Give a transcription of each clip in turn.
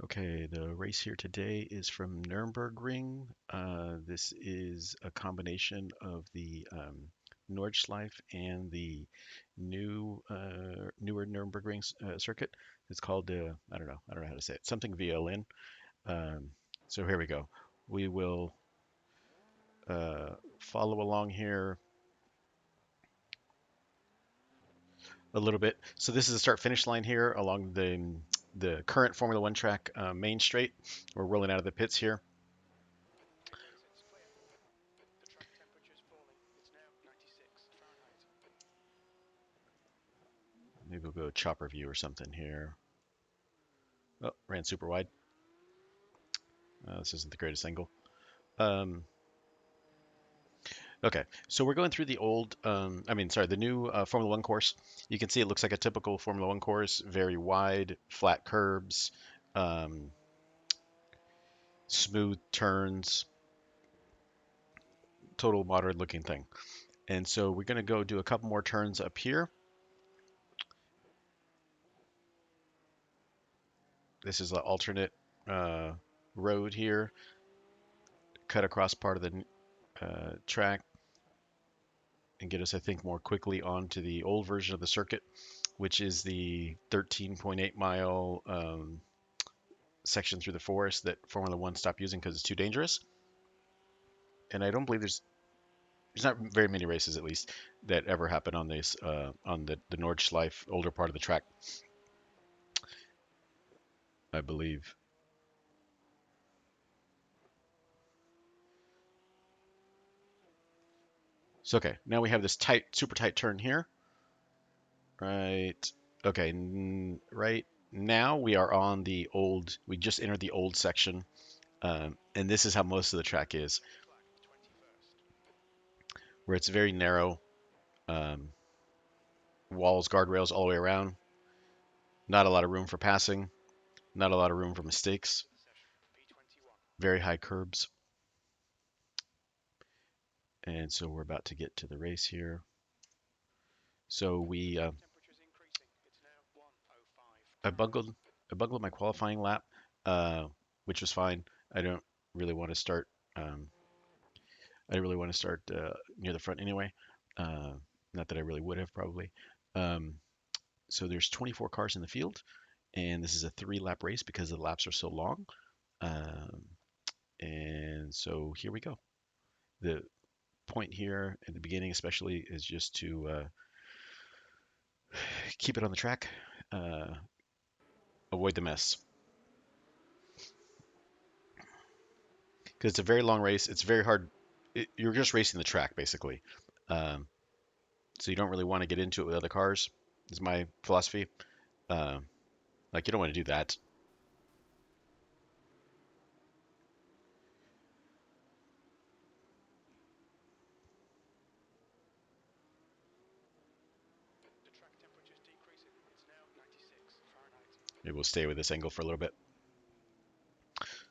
Okay, the race here today is from Nurburgring. This is a combination of the Nordschleife and the newer Nurburgring circuit. It's called the I don't know how to say it. Something VLN. Um, so here we go. We will follow along here a little bit. So this is the start finish line here along the current Formula One track main straight. We're rolling out of the pits here. Maybe we'll go chopper view or something here. Oh, ran super wide. This isn't the greatest angle. Um, okay, so we're going through the old, sorry, the new Formula One course. You can see it looks like a typical Formula One course, very wide, flat curbs, um, smooth turns, total modern looking thing. And so we're going to go do a couple more turns up here. This is an alternate uh, road here, cut across part of the track and get us, I think, more quickly onto the old version of the circuit, which is the 13.8 mile section through the forest that Formula One stopped using because it's too dangerous. And I don't believe there's not very many races, at least, that ever happen on this on the Nordschleife older part of the track, I believe. So okay, now we have this tight, super tight turn here, right? Okay, right now we are on the old. We just entered the old section, and this is how most of the track is, where it's very narrow, um, walls, guardrails all the way around. Not a lot of room for passing. Not a lot of room for mistakes. Very high curbs. And so we're about to get to the race here. So I bungled, I bungled my qualifying lap, uh, which was fine. I don't really want to start. Um, I didn't really want to start near the front anyway. Uh, Not that I really would have probably. Um, so there's 24 cars in the field, and this is a three-lap race because the laps are so long. Um, and so here we go. The point here at the beginning, especially, is just to keep it on the track, uh, avoid the mess. Because it's a very long race. It's very hard. You're just racing the track, basically. Um, so you don't really want to get into it with other cars, is my philosophy. Um, like, you don't want to do that. Maybe we'll stay with this angle for a little bit.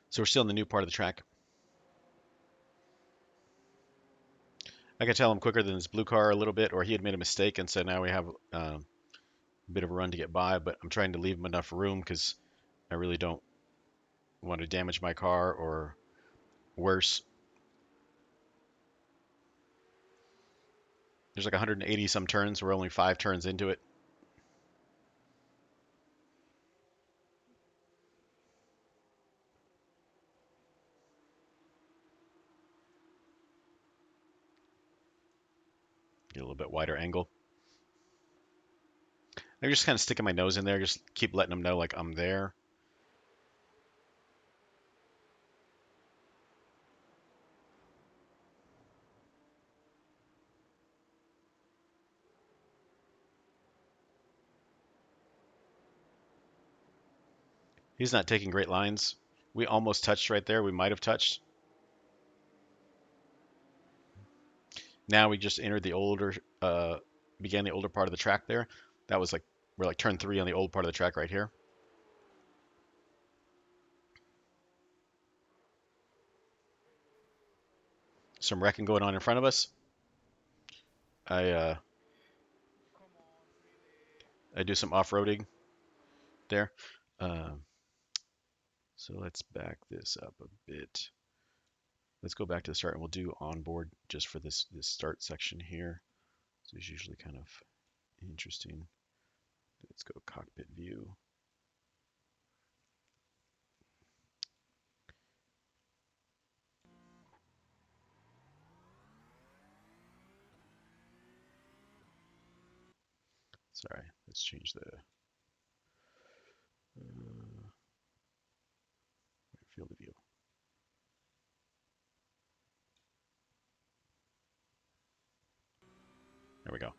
So we're still in the new part of the track. I can tell I'm quicker than this blue car a little bit, or he had made a mistake, and so now we have a bit of a run to get by, but I'm trying to leave him enough room because I really don't want to damage my car or worse. There's like 180 some turns. We're only 5 turns into it. Get a little bit wider angle. I'm just kind of sticking my nose in there, just keep letting them know like I'm there. He's not taking great lines. We almost touched right there. We might have touched. Now we just entered the began the older part of the track there. That was like, we're like turn 3 on the old part of the track right here. Some wrecking going on in front of us. I uh, I do some off-roading there. Uh, So let's back this up a bit. Let's go back to the start and we'll do onboard just for this start section here. So it's usually kind of interesting. Let's go cockpit view. Sorry, let's change the field of view. There we go.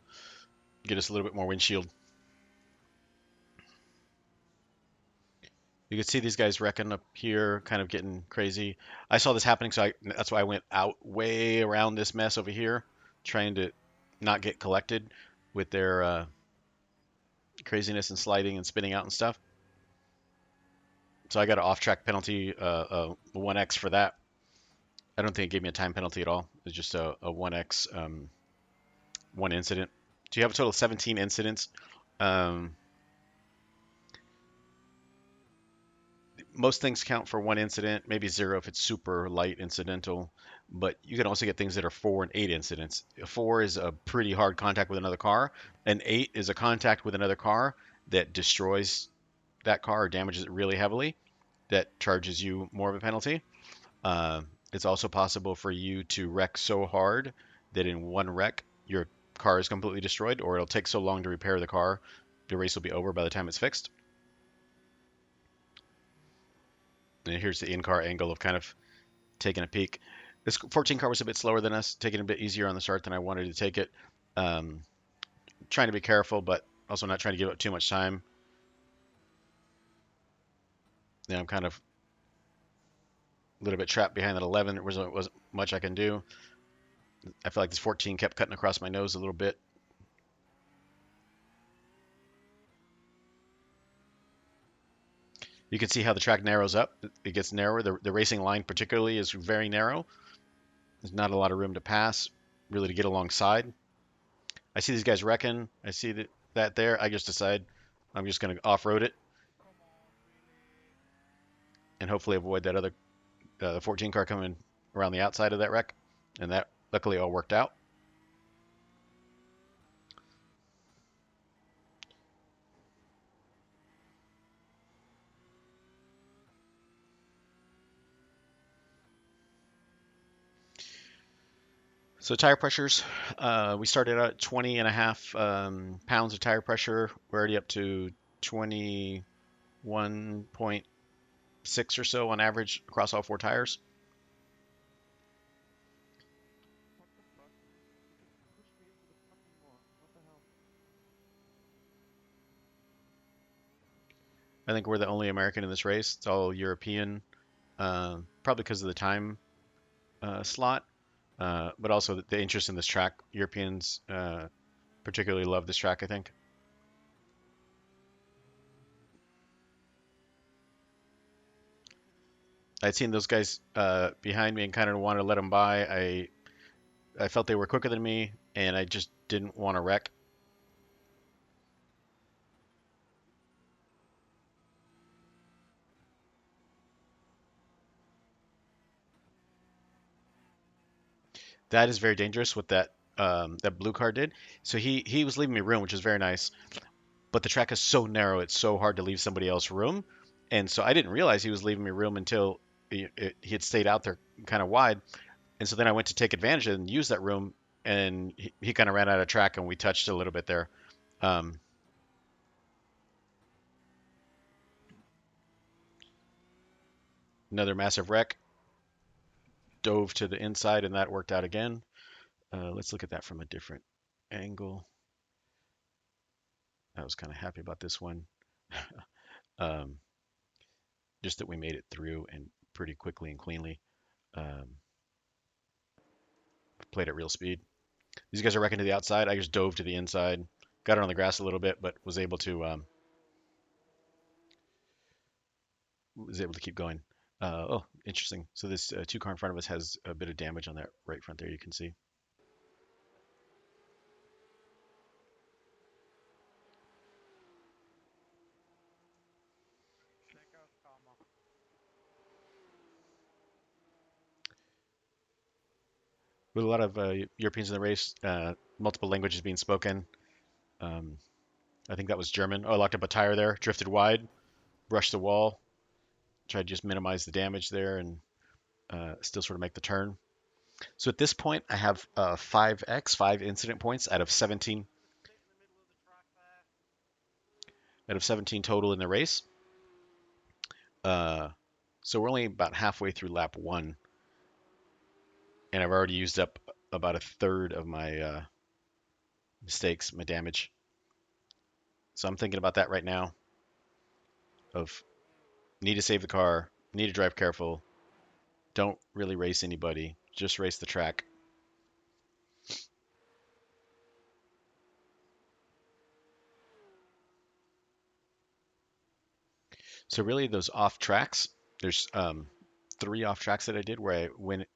Get us a little bit more windshield. You can see these guys wrecking up here, kind of getting crazy. I saw this happening, so that's why I went out way around this mess over here, trying to not get collected with their craziness and sliding and spinning out and stuff. So I got an off-track penalty, 1x for that. I don't think it gave me a time penalty at all. It's just a 1x, one incident. So you have a total of 17 incidents. Um, most things count for one incident, maybe zero if it's super light incidental, but you can also get things that are 4 and 8 incidents. A 4 is a pretty hard contact with another car. An 8 is a contact with another car that destroys that car or damages it really heavily, that charges you more of a penalty. Uh, it's also possible for you to wreck so hard that in one wreck your car is completely destroyed, or it'll take so long to repair the car, the race will be over by the time it's fixed. And here's the in-car angle of kind of taking a peek. This 14 car was a bit slower than us, taking a bit easier on the start than I wanted to take it. Um, Trying to be careful, but also not trying to give up too much time. I'm kind of a little bit trapped behind that 11. There wasn't much I can do. I feel like this 14 kept cutting across my nose a little bit. You can see how the track narrows up. It gets narrower. The racing line particularly is very narrow. There's not a lot of room to pass, really, to get alongside. I see these guys wrecking. I see that there. I just decide I'm just going to off-road it and hopefully avoid that other the 14 car coming around the outside of that wreck. And that luckily all worked out. So tire pressures, we started out at 20 and a half pounds of tire pressure. We're already up to 21.6 or so on average across all 4 tires. I think we're the only American in this race. It's all European, probably because of the time slot, but also the interest in this track. Europeans particularly love this track, I think. I'd seen those guys behind me and kind of wanted to let them by. I felt they were quicker than me, and I just didn't want to wreck. That is very dangerous. What that blue car did. So he was leaving me room, which is very nice. But the track is so narrow; it's so hard to leave somebody else room. And so I didn't realize he was leaving me room until he had stayed out there kind of wide. And so then I went to take advantage and use that room, and he kind of ran out of track, and we touched a little bit there. Um, Another massive wreck. Dove to the inside, and that worked out again. Let's look at that from a different angle. I was kind of happy about this one. um, just that we made it through and pretty quickly and cleanly. Um, Played at real speed. These guys are wrecking to the outside. I just dove to the inside, got it on the grass a little bit, but was able to keep going. Oh, interesting. So this 2 car in front of us has a bit of damage on that right front there. You can see. with a lot of Europeans in the race, multiple languages being spoken. Um, I think that was German. Oh, I locked up a tire there, drifted wide, brushed the wall, tried to just minimize the damage there, and still sort of make the turn. So at this point, I have 5 incident points out of 17 total in the race. Uh, so we're only about halfway through lap one, and I've already used up about a third of my mistakes, my damage. So I'm thinking about that right now of need to save the car, need to drive careful, don't really race anybody, just race the track. So really those off tracks, there's 3 off tracks that I did where I went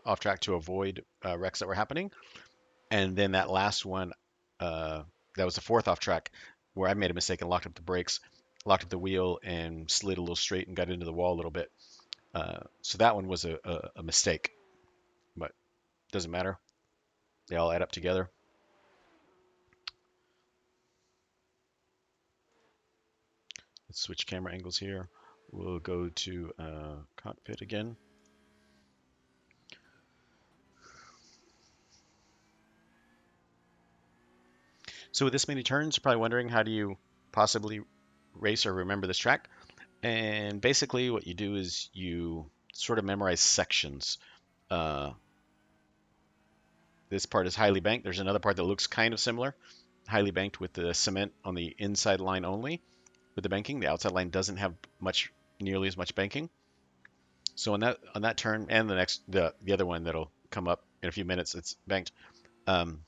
off track to avoid wrecks that were happening. And then that last one, uh, that was the 4th off track where I made a mistake and locked up the brakes, locked up the wheel, and slid a little straight and got into the wall a little bit. So that one was a mistake, but doesn't matter. They all add up together. Let's switch camera angles here. We'll go to cockpit again. So with this many turns, you're probably wondering how do you possibly race or remember this track? And basically what you do is you sort of memorize sections. Uh, this part is highly banked. There's another part that looks kind of similar, highly banked with the cement on the inside line only with the banking. The outside line doesn't have nearly as much banking. So on that turn and the other one that'll come up in a few minutes, it's banked. Um,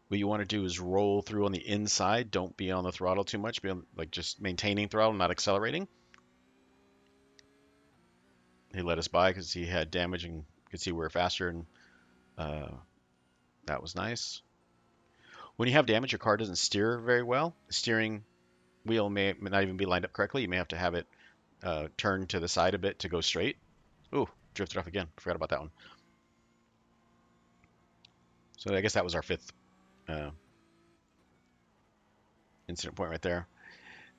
what you want to do is roll through on the inside. Don't be on the throttle too much. Be on, like just maintaining throttle, not accelerating. He let us by because he had damage and could see we were faster, and uh, that was nice. When you have damage, your car doesn't steer very well. The steering wheel may not even be lined up correctly. You may have to have it turn to the side a bit to go straight. Ooh, drifted off again. Forgot about that one. So I guess that was our 5th uh, incident point right there.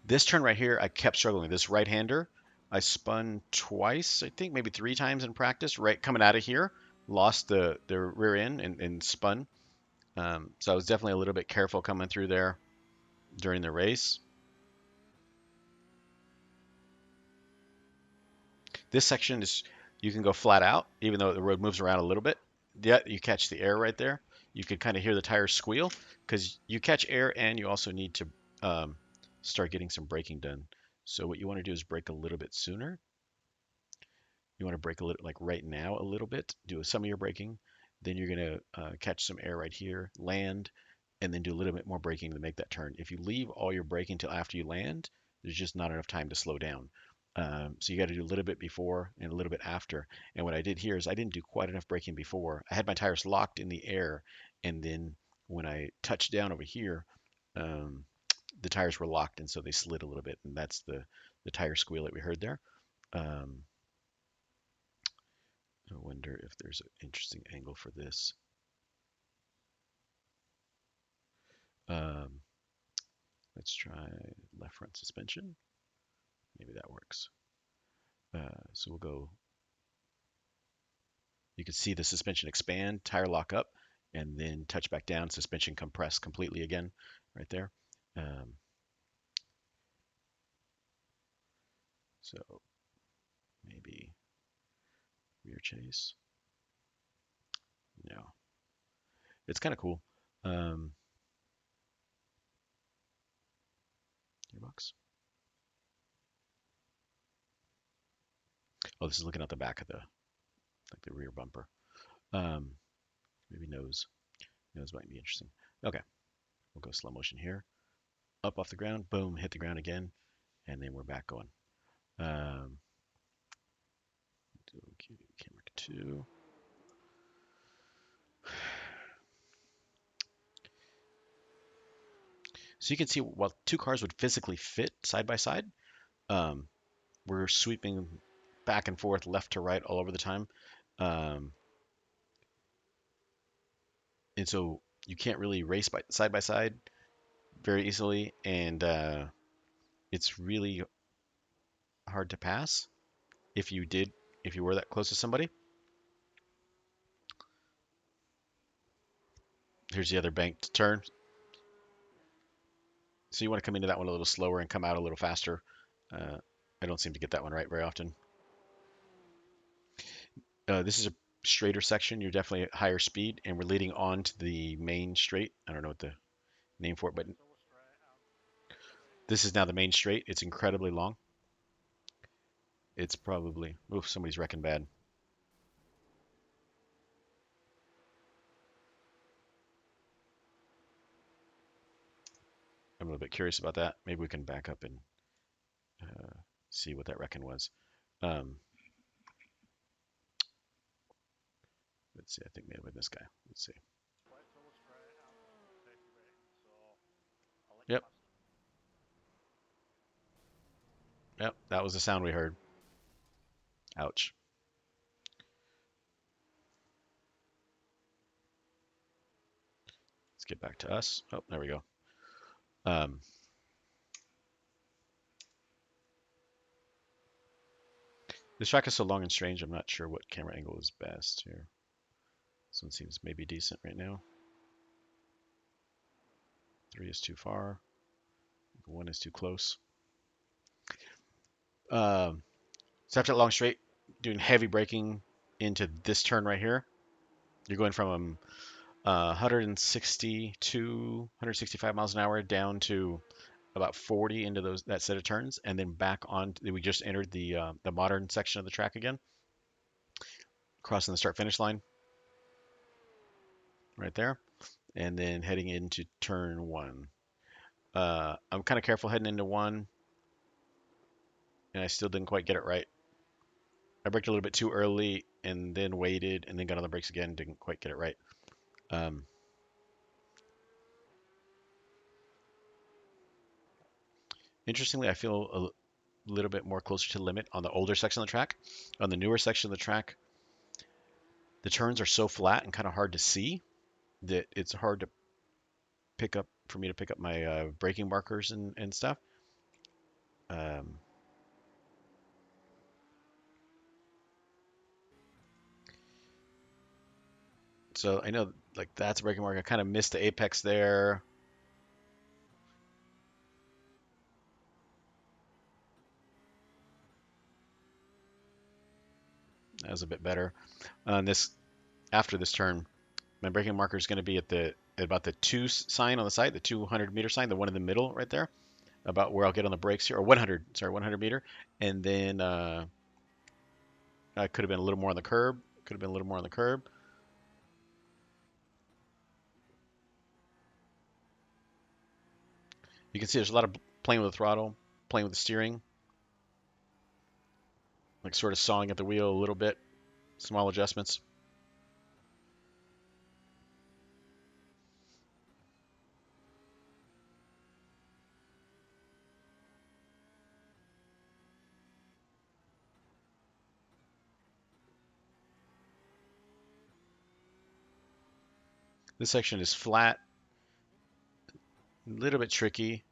This turn right here, I kept struggling. This right-hander, I spun twice, I think maybe 3 times in practice, right coming out of here. Lost the rear end and spun. So I was definitely a little bit careful coming through there during the race. This section is, you can go flat out, even though the road moves around a little bit. Yeah, you catch the air right there. You can kind of hear the tires squeal because you catch air and you also need to start getting some braking done. So what you want to do is brake a little bit sooner. You want to brake a little, like right now, a little bit. Do some of your braking. Then you're going to catch some air right here, land, and then do a little bit more braking to make that turn. If you leave all your braking till after you land, there's just not enough time to slow down. So you got to do a little bit before and a little bit after. And what I did here is I didn't do quite enough braking before. I had my tires locked in the air, and then when I touched down over here, um, the tires were locked, and so they slid a little bit, and that's the tire squeal that we heard there. Um, I wonder if there's an interesting angle for this. Um, let's try left front suspension. Maybe that works. So we'll go. You can see the suspension expand, tire lock up, and then touch back down, suspension compress completely again, right there. Um, so maybe rear chase. No, it's kind of cool. Um, Gearbox. Oh, this is looking at the back of the rear bumper. Um, maybe nose. Nose might be interesting. Okay, we'll go slow motion here. Up off the ground, boom, hit the ground again, and then we're back going. Um, camera 2. So you can see while 2 cars would physically fit side by side, um, we're sweeping back and forth, left to right, all over the time. Um, and so you can't really race by side very easily, and it's really hard to pass if you did if you were that close to somebody. Here's the other banked turn. So you want to come into that one a little slower and come out a little faster. Uh, I don't seem to get that one right very often. This is a straighter section. You're definitely at higher speed, and we're leading on to the main straight. I don't know what the name for it, but this is now the main straight. It's incredibly long. It's probably, oof, somebody's wrecking bad. I'm a little bit curious about that. Maybe we can back up and uh, see what that wrecking was. Um, let's see. I think maybe this guy. Let's see. Yep. Yep. That was the sound we heard. Ouch. Let's get back to us. Oh, there we go. Um, this track is so long and strange. I'm not sure what camera angle is best here. This one seems maybe decent right now. 3 is too far. 1 is too close. So after that long straight, doing heavy braking into this turn right here, you're going from 162, 165 miles an hour down to about 40 into that set of turns, and then back on. We just entered the modern section of the track again, crossing the start finish line right there, and then heading into turn 1. I'm kind of careful heading into 1, and I still didn't quite get it right. I braked a little bit too early, and then waited, and then got on the brakes again. Didn't quite get it right. Um, Interestingly, I feel a little bit more closer to the limit on the older section of the track. On the newer section of the track, the turns are so flat and kind of hard to see that it's hard to pick up for me to pick up my braking markers and stuff. Um, so I know like that's a braking marker. I kind of missed the apex there. That was a bit better. This after this turn, my braking marker is going to be at about the two sign on the side, the 200-meter sign, the one in the middle right there, about where I'll get on the brakes here, or 100, sorry, 100 meter, and then I could have been a little more on the curb. Could have been a little more on the curb. You can see there's a lot of playing with the throttle, playing with the steering, like sort of sawing at the wheel a little bit, small adjustments. This section is flat, a little bit tricky.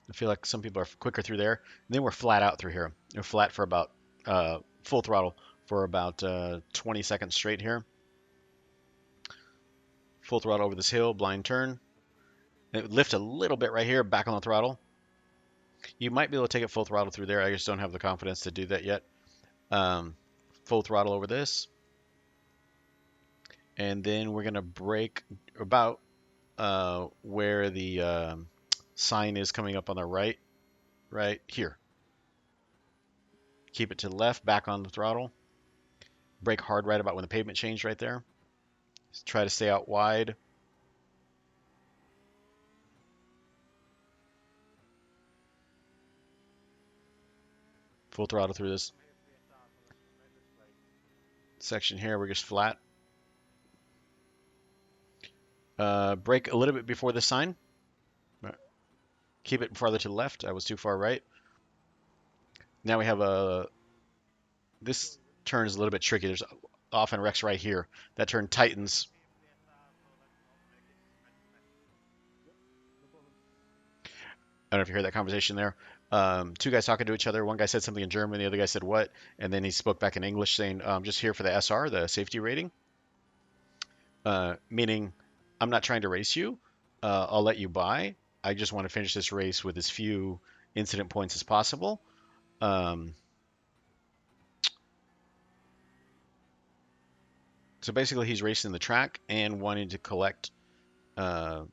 I feel like some people are quicker through there. And then we're flat out through here. We're flat for about full throttle for about 20 seconds straight here. Full throttle over this hill, blind turn. It would lift a little bit right here, back on the throttle. You might be able to take it full throttle through there. I just don't have the confidence to do that yet. Full throttle over this. And then we're going to brake about where the sign is coming up on the right here. Keep it to the left, back on the throttle. Brake hard right about when the pavement changed right there. Just try to stay out wide. Full throttle through this section here. We're just flat. Brake a little bit before the sign. Keep it farther to the left. I was too far right. Now we have a this turn is a little bit tricky. There's often wrecks right here. That turn tightens. I don't know if you heard that conversation there. Two guys talking to each other. One guy said something in German, the other guy said what, and then he spoke back in English saying, "Just here for the SR, the safety rating," meaning I'm not trying to race you. I'll let you by. I just want to finish this race with as few incident points as possible. Um, so basically, he's racing the track and wanting to collect uh,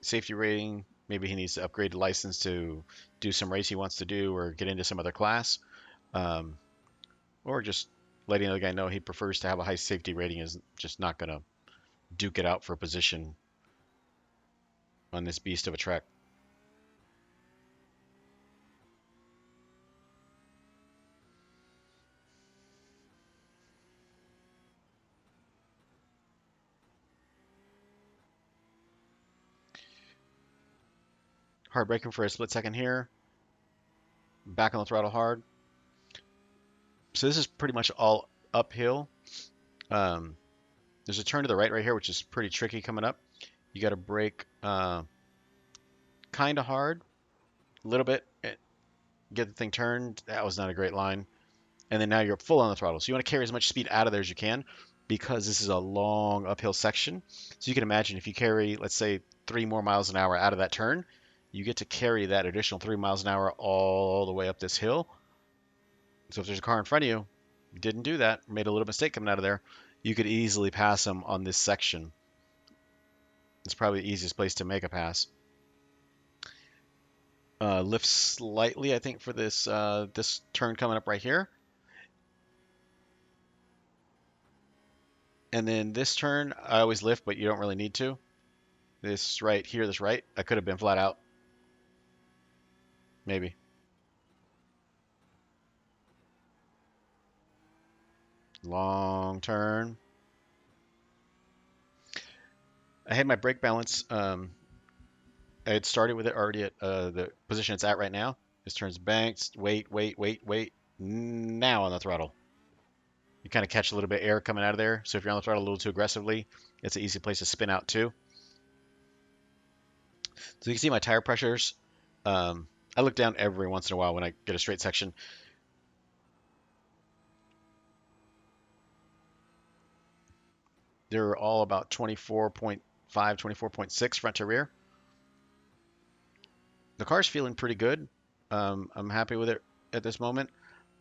safety rating. Maybe he needs to upgrade the license to do some race he wants to do or get into some other class. Um, or just letting the other guy know he prefers to have a high safety rating, is just not going to duke it out for a position on this beast of a track. Hard braking for a split second here. Back on the throttle hard. So this is pretty much all uphill. Um, there's a turn to the right here, which is pretty tricky coming up. You got to brake kind of hard, a little bit, get the thing turned. That was not a great line. And then now you're full on the throttle. So you want to carry as much speed out of there as you can because this is a long uphill section. So you can imagine if you carry, let's say, 3 more miles an hour out of that turn, you get to carry that additional 3 miles an hour all the way up this hill. So if there's a car in front of you, didn't do that, made a little mistake coming out of there, you could easily pass them on this section. It's probably the easiest place to make a pass. Lift slightly, I think, for this turn coming up right here. And then this turn, I always lift, but you don't really need to. This right here, this right, I could have been flat out. Maybe. Long turn. I had my brake balance. I had started with it already at the position it's at right now. This turn's banked. Wait, wait, wait, wait. Now on the throttle. You kind of catch a little bit of air coming out of there. So if you're on the throttle a little too aggressively, it's an easy place to spin out too. So you can see my tire pressures. I look down every once in a while when I get a straight section. They're all about 24.5, 24.6 front to rear. The car's feeling pretty good. I'm happy with it at this moment.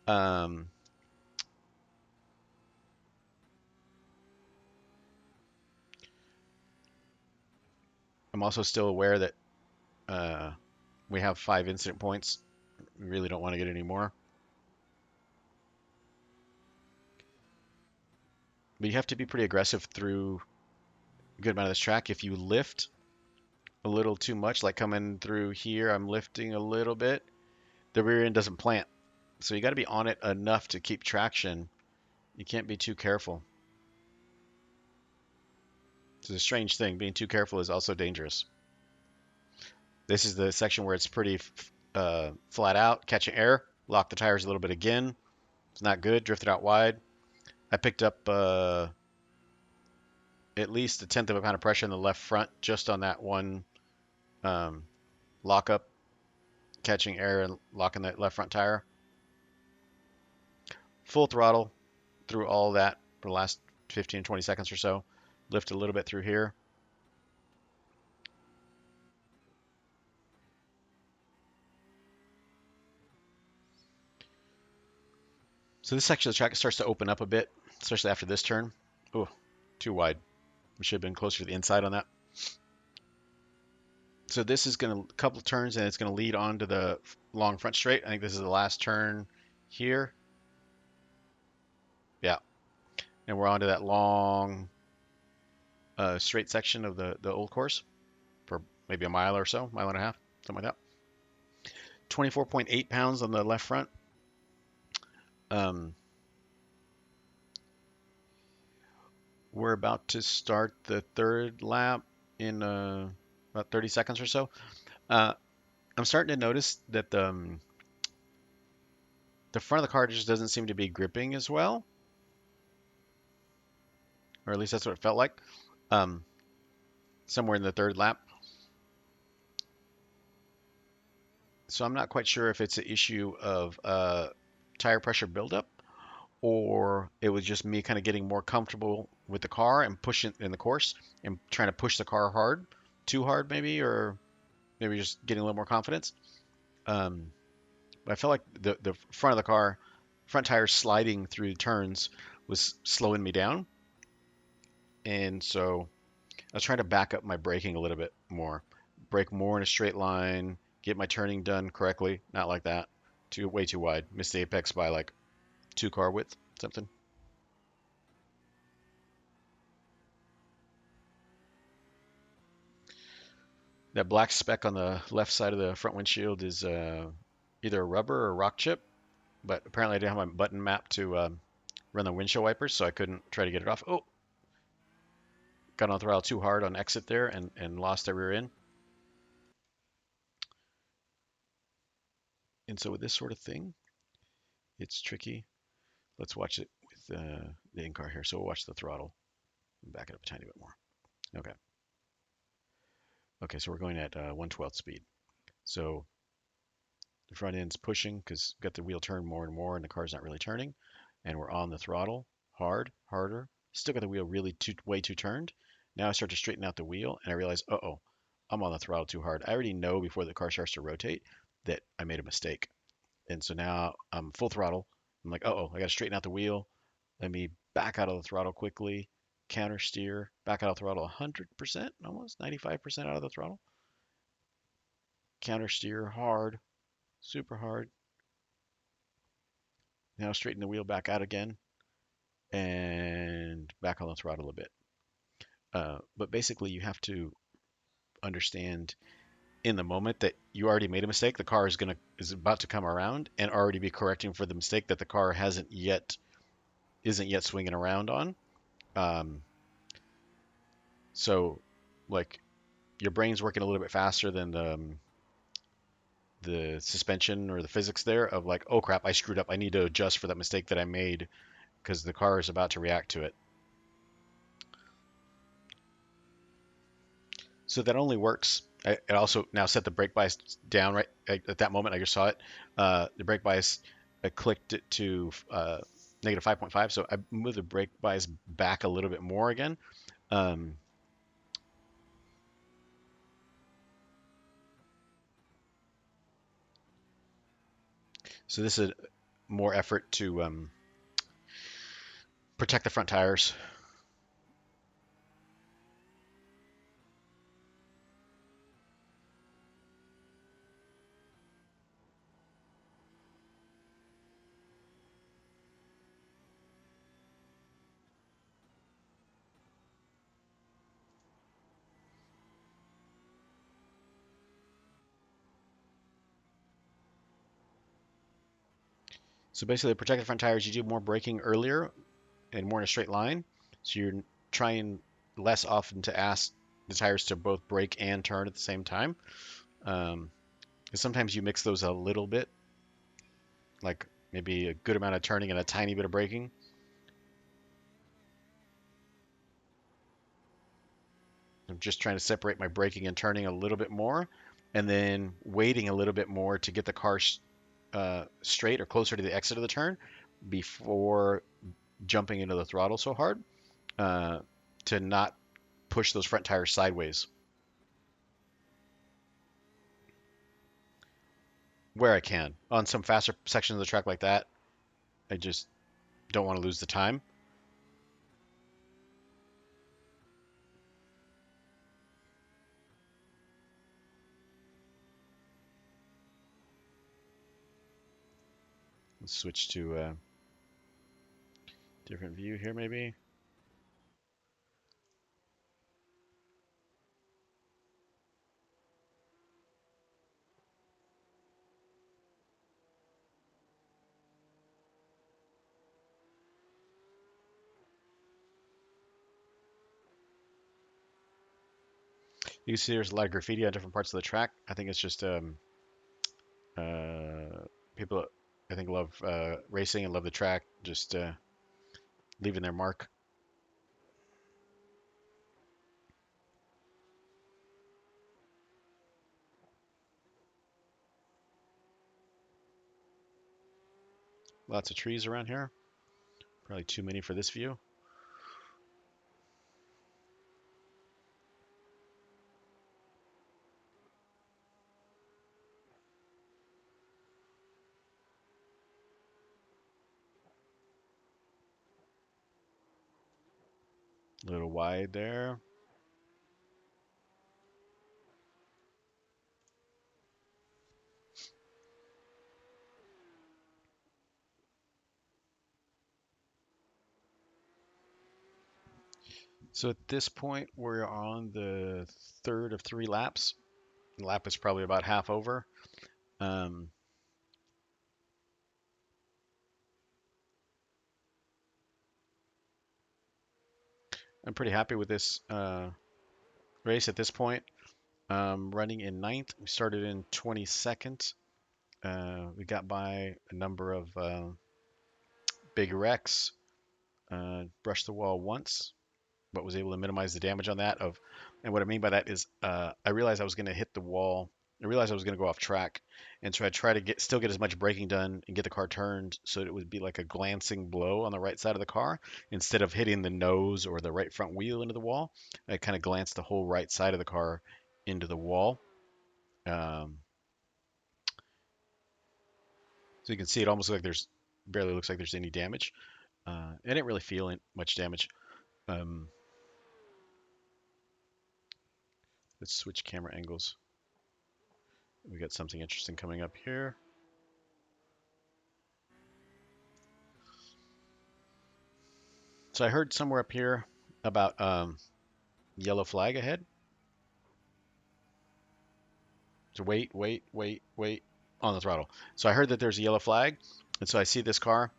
Um, I'm also still aware that we have 5 incident points. We really don't want to get any more. But you have to be pretty aggressive through a good amount of this track. If you lift a little too much, like coming through here, I'm lifting a little bit, the rear end doesn't plant. So you got to be on it enough to keep traction. You can't be too careful. It's a strange thing. Being too careful is also dangerous. This is the section where it's pretty flat out, catching air. Lock the tires a little bit again. It's not good. Drifted out wide. I picked up at least 1/10 of a pound of pressure in the left front just on that one lock up, catching air and locking that left front tire. Full throttle through all that for the last 15, 20 seconds or so. Lift a little bit through here. So this section of the track starts to open up a bit, especially after this turn. Oh, too wide. We should have been closer to the inside on that. So this is going to a couple of turns and it's going to lead on to the long front straight. I think this is the last turn here. Yeah. And we're on to that long straight section of the old course for maybe a mile or so, mile and a half, something like that. 24.8 pounds on the left front. We're about to start the third lap in about 30 seconds or so. I'm starting to notice that the front of the car just doesn't seem to be gripping as well, or at least that's what it felt like. Um, Somewhere in the third lap. So I'm not quite sure if it's an issue of tire pressure buildup or it was just me kind of getting more comfortable with the car and pushing in the course and trying to push the car hard, too hard maybe, or maybe just getting a little more confidence. Um, but I felt like the front of the car, front tire sliding through turns was slowing me down. And so I was trying to back up my braking a little bit more, brake more in a straight line, get my turning done correctly, not like that, too way too wide, missed the apex by like 2 car width, something. That black speck on the left side of the front windshield is either a rubber or rock chip, but apparently I didn't have my button map to run the windshield wipers, so I couldn't try to get it off. Oh, got on the throttle too hard on exit there and lost the rear end. And so with this sort of thing, it's tricky. Let's watch it with the in-car here. So we'll watch the throttle and back it up a tiny bit more. Okay. Okay, so we're going at 1/12 speed. So the front end's pushing because we've got the wheel turned more and more and the car's not really turning. And we're on the throttle hard, harder. Still got the wheel really way too turned. Now I start to straighten out the wheel and I realize, uh-oh, I'm on the throttle too hard. I already know before the car starts to rotate that I made a mistake. And so now I'm full throttle. I'm like, uh-oh, I got to straighten out the wheel. Let me back out of the throttle quickly, counter steer, back out of the throttle 100%, almost 95% out of the throttle. Counter steer hard, super hard. Now straighten the wheel back out again and back on the throttle a bit. But basically, you have to understand in the moment that you already made a mistake. The car is about to come around and already be correcting for the mistake that the car hasn't yet isn't yet swinging around on. Um, so, like your brain's working a little bit faster than the suspension or the physics there of like, oh crap, I screwed up. I need to adjust for that mistake that I made because the car is about to react to it. So that only works. I also now set the brake bias down right at that moment. I just saw it. The brake bias, I clicked it to negative 5.5. So I moved the brake bias back a little bit more again. Um, so this is more effort to protect the front tires. So basically, to protect the front tires, you do more braking earlier and more in a straight line. So you're trying less often to ask the tires to both brake and turn at the same time. Um, 'Cause sometimes you mix those a little bit, like maybe a good amount of turning and a tiny bit of braking. I'm just trying to separate my braking and turning a little bit more, and then waiting a little bit more to get the car straight or closer to the exit of the turn before jumping into the throttle so hard uh, to not push those front tires sideways where I can. On some faster sections of the track like that, I just don't want to lose the time. Let's switch to a different view here, maybe. You can see there's a lot of graffiti on different parts of the track. I think it's just uh, people I think love racing and love the track, just leaving their mark. Lots of trees around here. Probably too many for this view. A little wide there. So at this point, we're on the third of 3 laps. The lap is probably about half over. Um, I'm pretty happy with this race at this point. Running in ninth. We started in 22nd. We got by a number of big wrecks. Brushed the wall once, but was able to minimize the damage on that. And what I mean by that is, I realized I was going to hit the wall. I realized I was going to go off track, and so I tried to still get as much braking done and get the car turned so that it would be like a glancing blow on the right side of the car instead of hitting the nose or the right front wheel into the wall. I kind of glanced the whole right side of the car into the wall. Um, so you can see it almost like there's barely looks like there's any damage. I didn't really feel much damage. Um, let's switch camera angles. We got something interesting coming up here. So I heard somewhere up here about yellow flag ahead. So wait on the throttle. So I heard that there's a yellow flag, and so I see this car.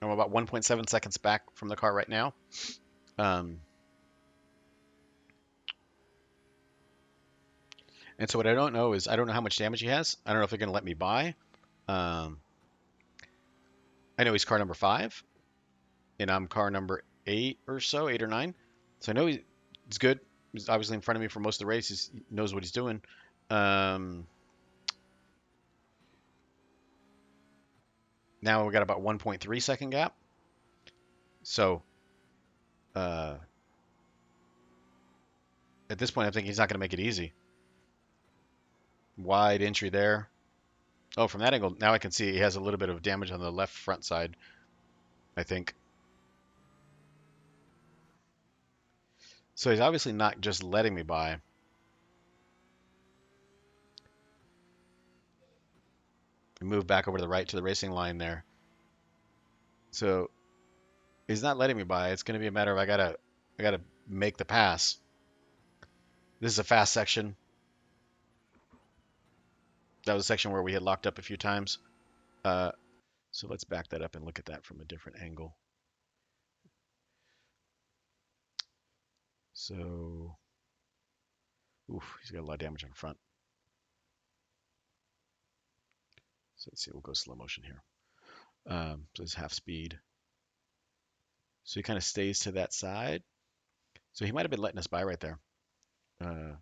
I'm about 1.7 seconds back from the car right now. Um, and so what I don't know is I don't know how much damage he has. I don't know if they're going to let me by. Um, I know he's car number 5, and I'm car number 8 or so, 8 or 9. So I know he's good. He's obviously in front of me for most of the race. He knows what he's doing. Um, now we got about 1.3 second gap. So uh, at this point, I think he's not going to make it easy. Wide entry there. Oh, from that angle, now I can see he has a little bit of damage on the left front side, I think. So he's obviously not just letting me by. We move back over to the right to the racing line there. So he's not letting me by. It's going to be a matter of I gotta make the pass. This is a fast section. That was a section where we had locked up a few times. Uh, so let's back that up and look at that from a different angle. So, oof, he's got a lot of damage on the front. So let's see, we'll go slow motion here. So it's half speed. So he kind of stays to that side. So he might have been letting us by right there. Uh,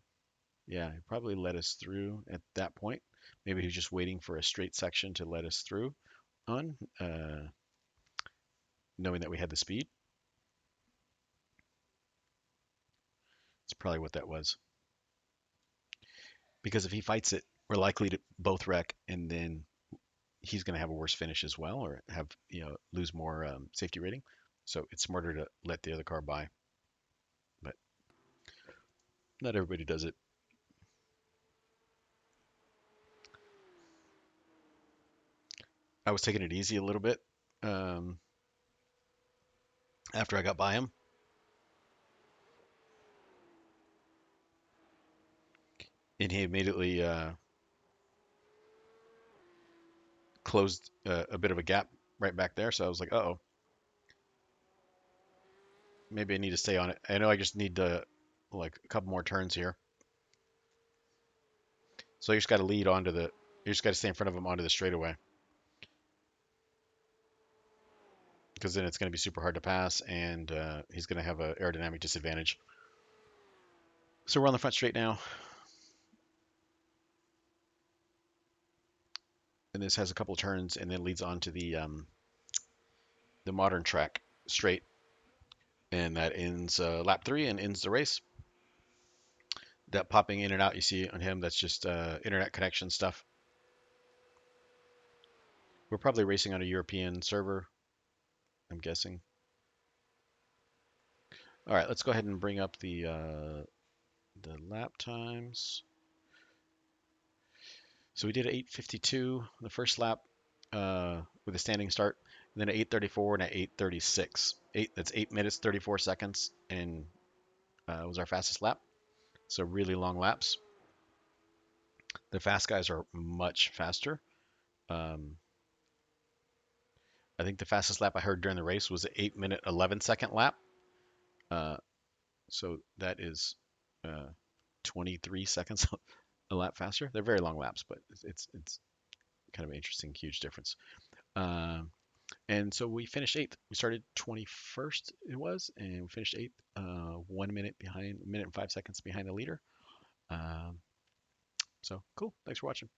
yeah, he probably let us through at that point. Maybe he's just waiting for a straight section to let us through on, knowing that we had the speed. It's probably what that was. Because if he fights it, we're likely to both wreck, and then he's going to have a worse finish as well, or have lose more safety rating. So it's smarter to let the other car by. But not everybody does it. I was taking it easy a little bit um, after I got by him. And he immediately closed a bit of a gap right back there. So I was like, uh-oh, maybe I need to stay on it. I know I just need to like a couple more turns here. So you just got to lead onto the, you just got to stay in front of him onto the straightaway. because then it's going to be super hard to pass, and he's going to have an aerodynamic disadvantage. So we're on the front straight now, and this has a couple turns, and then leads on to the modern track straight, and that ends lap 3 and ends the race. That popping in and out you see on him, that's just internet connection stuff. We're probably racing on a European server, I'm guessing. All right, let's go ahead and bring up the lap times. So we did 8:52 the first lap with a standing start, and then at 8:34 and at 8:36. That's 8 minutes 34 seconds, and was our fastest lap. So really long laps. The fast guys are much faster. Um, I think the fastest lap I heard during the race was an 8 minute 11 second lap. Uh, so that is uh, 23 seconds a lap faster. They're very long laps, but it's kind of an interesting, huge difference. Um, and so we finished eighth. We started 21st, it was, and we finished eighth, 1 minute behind, 1 minute and 5 seconds behind the leader. Um, so cool. Thanks for watching.